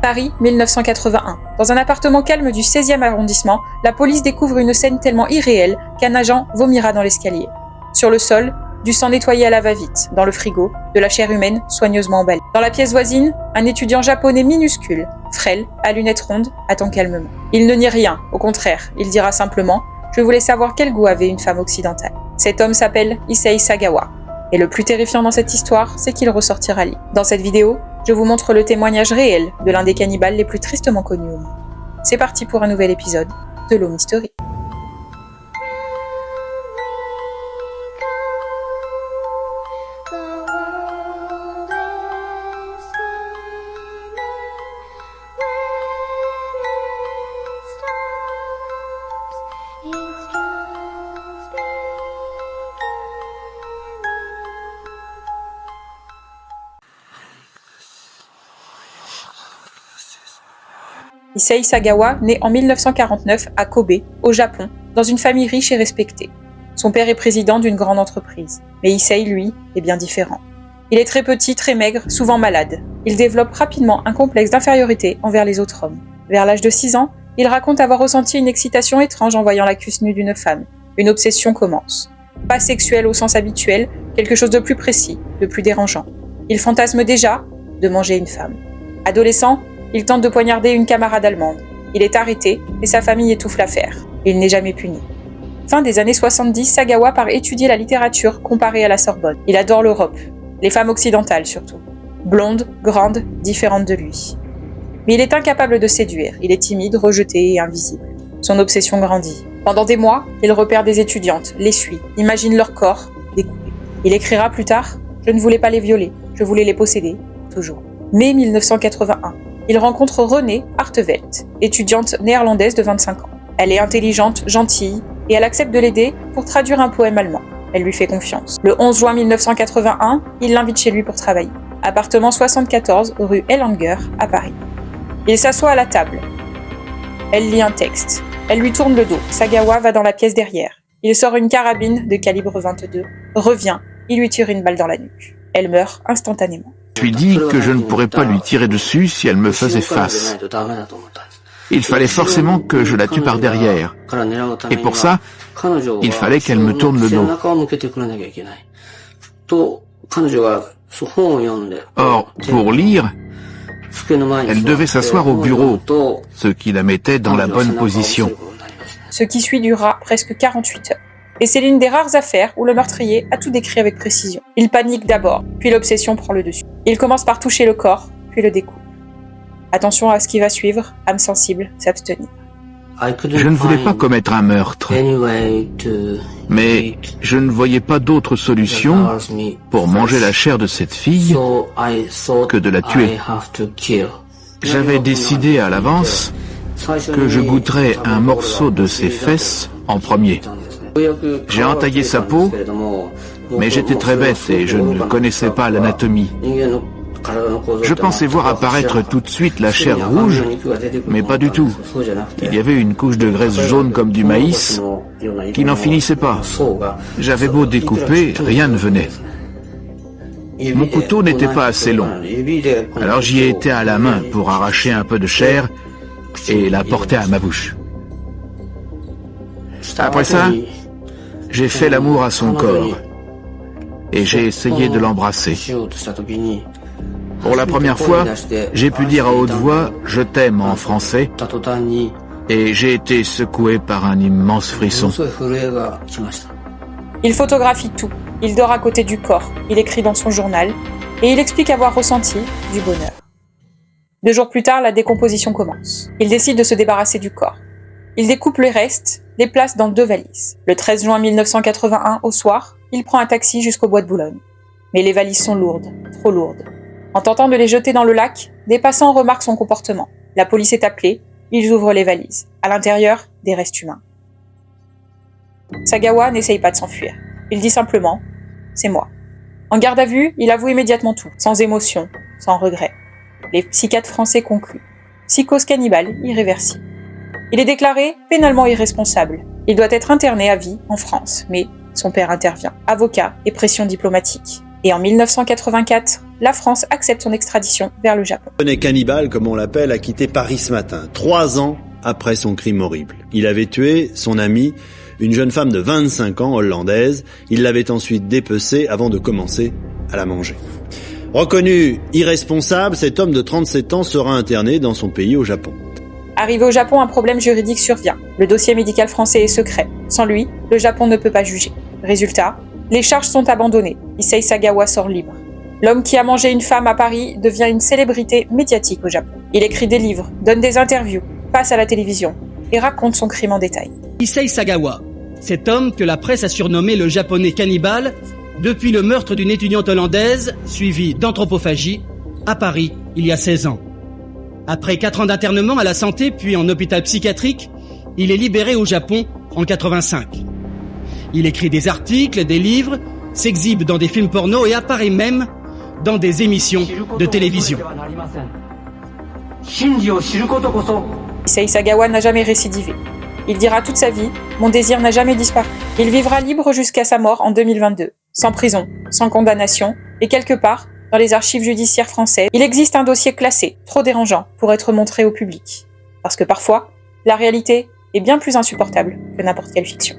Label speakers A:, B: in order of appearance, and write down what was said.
A: Paris, 1981. Dans un appartement calme du 16e arrondissement, la police découvre une scène tellement irréelle qu'un agent vomira dans l'escalier. Sur le sol, du sang nettoyé à la va-vite. Dans le frigo, de la chair humaine soigneusement emballée. Dans la pièce voisine, un étudiant japonais minuscule, frêle, à lunettes rondes, attend calmement. Il ne nie rien, au contraire, il dira simplement « Je voulais savoir quel goût avait une femme occidentale ». Cet homme s'appelle Issei Sagawa. Et le plus terrifiant dans cette histoire, c'est qu'il ressortira libre. Dans cette vidéo, je vous montre le témoignage réel de l'un des cannibales les plus tristement connus au monde. C'est parti pour un nouvel épisode de Low Mystery. Issei Sagawa naît en 1949 à Kobe, au Japon, dans une famille riche et respectée. Son père est président d'une grande entreprise, mais Issei, lui, est bien différent. Il est très petit, très maigre, souvent malade. Il développe rapidement un complexe d'infériorité envers les autres hommes. Vers l'âge de 6 ans, il raconte avoir ressenti une excitation étrange en voyant la cuisse nue d'une femme. Une obsession commence. Pas sexuelle au sens habituel, quelque chose de plus précis, de plus dérangeant. Il fantasme déjà de manger une femme. Adolescent, il tente de poignarder une camarade allemande. Il est arrêté et sa famille étouffe l'affaire. Il n'est jamais puni. Fin des années 70, Sagawa part étudier la littérature comparée à la Sorbonne. Il adore l'Europe, les femmes occidentales surtout. Blondes, grandes, différentes de lui. Mais il est incapable de séduire, il est timide, rejeté et invisible. Son obsession grandit. Pendant des mois, il repère des étudiantes, les suit, imagine leur corps découpé. Il écrira plus tard « Je ne voulais pas les violer, je voulais les posséder, toujours ». Mai 1981. Il rencontre Renée Hartevelt, étudiante néerlandaise de 25 ans. Elle est intelligente, gentille, et elle accepte de l'aider pour traduire un poème allemand. Elle lui fait confiance. Le 11 juin 1981, il l'invite chez lui pour travailler. Appartement 74, rue Erlanger, à Paris. Il s'assoit à la table. Elle lit un texte. Elle lui tourne le dos. Sagawa va dans la pièce derrière. Il sort une carabine de calibre 22, revient, il lui tire une balle dans la nuque. Elle meurt instantanément.
B: Je lui dis que je ne pourrais pas lui tirer dessus si elle me faisait face. Il fallait forcément que je la tue par derrière. Et pour ça, il fallait qu'elle me tourne le dos. Or, pour lire, elle devait s'asseoir au bureau, ce qui la mettait dans la bonne position.
A: Ce qui suit durera presque 48 heures. Et c'est l'une des rares affaires où le meurtrier a tout décrit avec précision. Il panique d'abord, puis l'obsession prend le dessus. Il commence par toucher le corps, puis le découpe. Attention à ce qui va suivre, âme sensible, s'abstenir.
B: Je ne voulais pas commettre un meurtre, mais je ne voyais pas d'autre solution pour manger la chair de cette fille que de la tuer. J'avais décidé à l'avance que je goûterais un morceau de ses fesses en premier. J'ai entaillé sa peau, mais j'étais très bête et je ne connaissais pas l'anatomie. Je pensais voir apparaître tout de suite la chair rouge, mais pas du tout. Il y avait une couche de graisse jaune comme du maïs qui n'en finissait pas. J'avais beau découper, rien ne venait. Mon couteau n'était pas assez long, alors j'y ai été à la main pour arracher un peu de chair et la porter à ma bouche. Après ça, j'ai fait l'amour à son corps et j'ai essayé de l'embrasser. Pour la première fois, j'ai pu dire à haute voix « je t'aime » en français et j'ai été secoué par un immense frisson.
A: Il photographie tout, il dort à côté du corps, il écrit dans son journal et il explique avoir ressenti du bonheur. 2 jours plus tard, la décomposition commence. Il décide de se débarrasser du corps. Il découpe les restes, les place dans 2 valises. Le 13 juin 1981, au soir, il prend un taxi jusqu'au bois de Boulogne. Mais les valises sont lourdes, trop lourdes. En tentant de les jeter dans le lac, des passants remarquent son comportement. La police est appelée, ils ouvrent les valises. À l'intérieur, des restes humains. Sagawa n'essaye pas de s'enfuir. Il dit simplement « c'est moi ». En garde à vue, il avoue immédiatement tout, sans émotion, sans regret. Les psychiatres français concluent. Psychose cannibale irréversible. Il est déclaré pénalement irresponsable. Il doit être interné à vie en France, mais son père intervient. Avocat et pression diplomatique. Et en 1984, la France accepte son extradition vers le Japon.
C: Le cannibale, comme on l'appelle, a quitté Paris ce matin, 3 ans après son crime horrible. Il avait tué son amie, une jeune femme de 25 ans, hollandaise. Il l'avait ensuite dépecée avant de commencer à la manger. Reconnu irresponsable, cet homme de 37 ans sera interné dans son pays au Japon.
A: Arrivé au Japon, un problème juridique survient. Le dossier médical français est secret. Sans lui, le Japon ne peut pas juger. Résultat, les charges sont abandonnées. Issei Sagawa sort libre. L'homme qui a mangé une femme à Paris devient une célébrité médiatique au Japon. Il écrit des livres, donne des interviews, passe à la télévision et raconte son crime en détail.
D: Issei Sagawa, cet homme que la presse a surnommé le japonais cannibale, depuis le meurtre d'une étudiante hollandaise, suivie d'anthropophagie, à Paris, il y a 16 ans. Après 4 ans d'internement à la santé, puis en hôpital psychiatrique, il est libéré au Japon en 85. Il écrit des articles, des livres, s'exhibe dans des films porno et apparaît même dans des émissions de télévision.
A: Issei Sagawa n'a jamais récidivé. Il dira toute sa vie « Mon désir n'a jamais disparu ». Il vivra libre jusqu'à sa mort en 2022, sans prison, sans condamnation, et quelque part, dans les archives judiciaires françaises, il existe un dossier classé, trop dérangeant, pour être montré au public. Parce que parfois, la réalité est bien plus insupportable que n'importe quelle fiction.